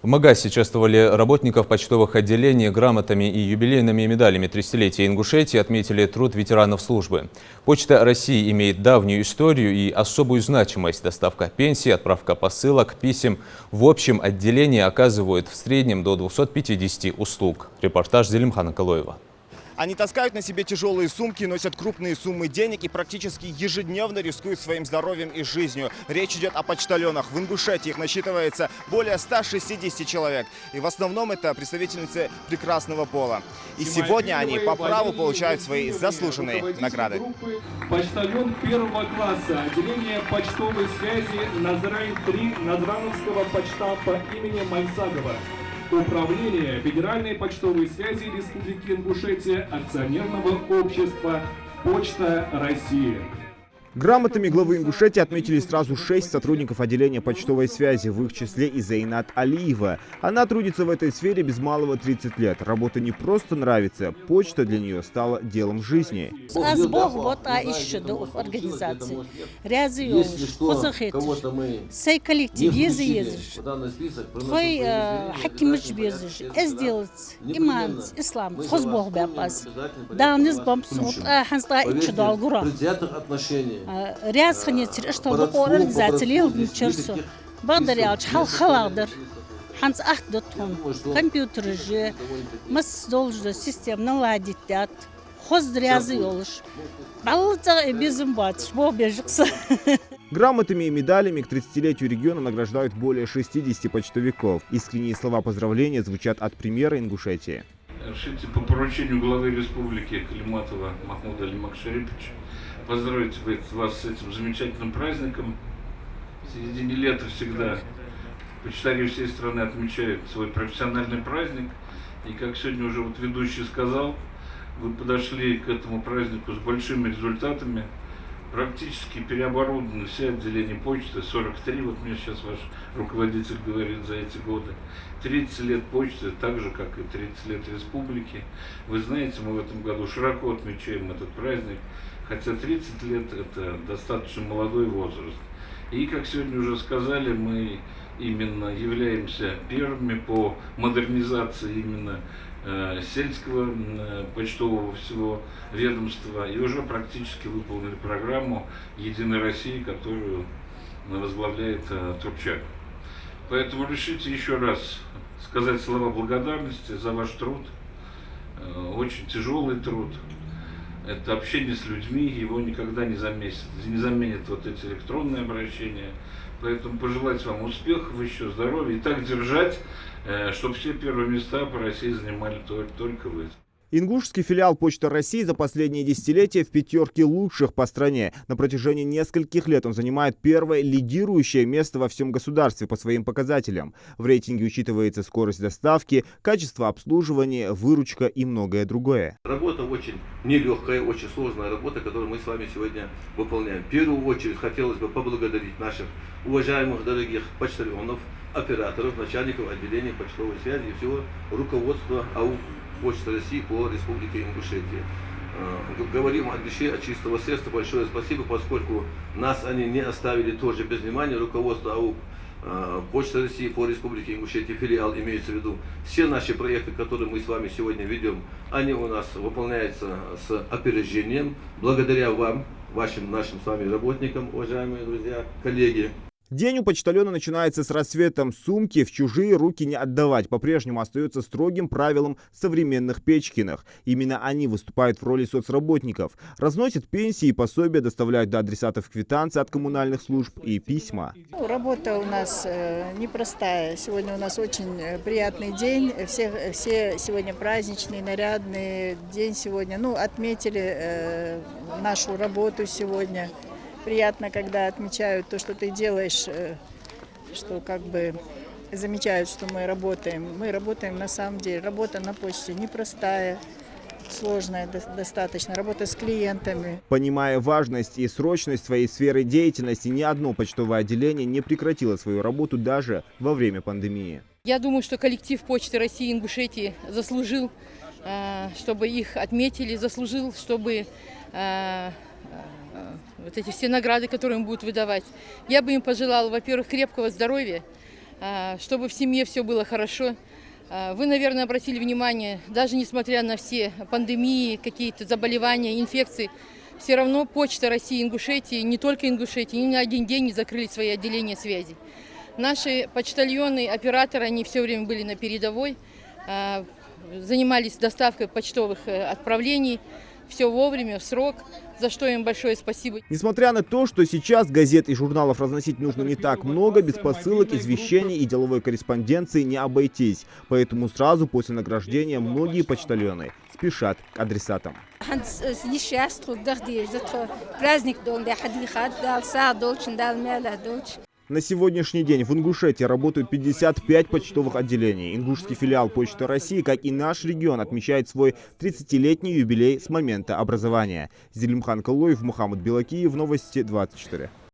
В Магасе чествовали работников почтовых отделений грамотами и юбилейными медалями 30-летия Ингушетии, отметили труд ветеранов службы. Почта России имеет давнюю историю и особую значимость. Доставка пенсий, отправка посылок, писем. В общем отделении оказывают в среднем до 250 услуг. Репортаж Зелимхана Калоева. Они таскают на себе тяжелые сумки, носят крупные суммы денег и практически ежедневно рискуют своим здоровьем и жизнью. Речь идет о почтальонах. В Ингушетии их насчитывается более 160 человек. И в основном это представительницы прекрасного пола. И сегодня они по праву получают свои заслуженные награды. Почтальон первого класса, отделение почтовой связи Назрань-3 Назрановского почтампа имени Мальсагова. Управление Федеральной почтовой связи Республики Ингушетия акционерного общества «Почта России». Грамотами главы Ингушетии отметили сразу 6 сотрудников отделения почтовой связи, в их числе и Зейнат Алиева. Она трудится в этой сфере без малого 30 лет. Работа не просто нравится, почта для нее стала делом жизни. Ряд хранитель, что организации черсу, благодаря халхаладер, ханс ахдотун, компьютеры же, мы должны систему наладить, хоздрязы ёлыш, баллца безым бат, бог бежится. Грамотами и медалями к 30-летию региона награждают более 60 почтовиков. Искренние слова поздравления звучат от премьера Ингушетии. Разрешите по поручению главы республики Калиматова Махмуда Алимак-Шариповича поздравить вас с этим замечательным праздником. В середине лета всегда почтари всей страны отмечают свой профессиональный праздник. И как сегодня уже ведущий сказал, вы подошли к этому празднику с большими результатами. Практически переоборудованы все отделения почты, 43, вот мне сейчас ваш руководитель говорит, за эти годы. 30 лет почты, так же, как и 30 лет республики. Вы знаете, мы в этом году широко отмечаем этот праздник, хотя 30 лет – это достаточно молодой возраст. И, как сегодня уже сказали, мы именно являемся первыми по модернизации именно сельского почтового всего ведомства и уже практически выполнили программу «Единой России», которую возглавляет Трубчак. Поэтому решите еще раз сказать слова благодарности за ваш труд, очень тяжелый труд. Это общение с людьми, его никогда не заменит вот эти электронные обращения. Поэтому пожелать вам успехов, еще здоровья и так держать, чтобы все первые места по России занимали только вы. Ингушский филиал Почты России за последние десятилетия в пятерке лучших по стране. На протяжении нескольких лет он занимает первое лидирующее место во всем государстве по своим показателям. В рейтинге учитывается скорость доставки, качество обслуживания, выручка и многое другое. Работа очень нелегкая, очень сложная работа, которую мы с вами сегодня выполняем. В первую очередь хотелось бы поблагодарить наших уважаемых, дорогих почтальонов, операторов, начальников отделения почтовой связи и всего руководства АУ Почта России по Республике Ингушетия. Говорим от души, от чистого сердца. Большое спасибо, поскольку нас они не оставили тоже без внимания. Руководство АУ Почта России по Республике Ингушетия, филиал, имеется в виду все наши проекты, которые мы с вами сегодня ведем, они у нас выполняются с опережением. Благодаря вам, нашим с вами работникам, уважаемые друзья, коллеги. День у почтальона начинается с рассветом. Сумки в чужие руки не отдавать. По-прежнему остается строгим правилом современных Печкиных. Именно они выступают в роли соцработников. Разносят пенсии и пособия, доставляют до адресатов квитанции от коммунальных служб и письма. Работа у нас непростая. Сегодня у нас очень приятный день. Все сегодня праздничный, нарядный день сегодня. Отметили нашу работу сегодня. Приятно, когда отмечают то, что ты делаешь, что как бы замечают, что мы работаем. Мы работаем на самом деле. Работа на почте непростая, сложная достаточно. Работа с клиентами. Понимая важность и срочность своей сферы деятельности, ни одно почтовое отделение не прекратило свою работу даже во время пандемии. Я думаю, что коллектив Почты России Ингушетии заслужил, чтобы их отметили, заслужил, чтобы вот эти все награды, которые им будут выдавать. Я бы им пожелала, во-первых, крепкого здоровья, чтобы в семье все было хорошо. Вы, наверное, обратили внимание, даже несмотря на все пандемии, какие-то заболевания, инфекции, все равно Почта России Ингушетии, не только Ингушетии, ни на один день не закрыли свои отделения связи. Наши почтальоны, операторы, они все время были на передовой, занимались доставкой почтовых отправлений, все вовремя, в срок, за что им большое спасибо. Несмотря на то, что сейчас газет и журналов разносить нужно не так много, без посылок, извещений и деловой корреспонденции не обойтись. Поэтому сразу после награждения многие почтальоны спешат к адресатам. На сегодняшний день в Ингушетии работают 55 почтовых отделений. Ингушский филиал Почты России, как и наш регион, отмечает свой 30-летний юбилей с момента образования. Зелимхан Калуев, Мухаммад Белакиев, Новости 24.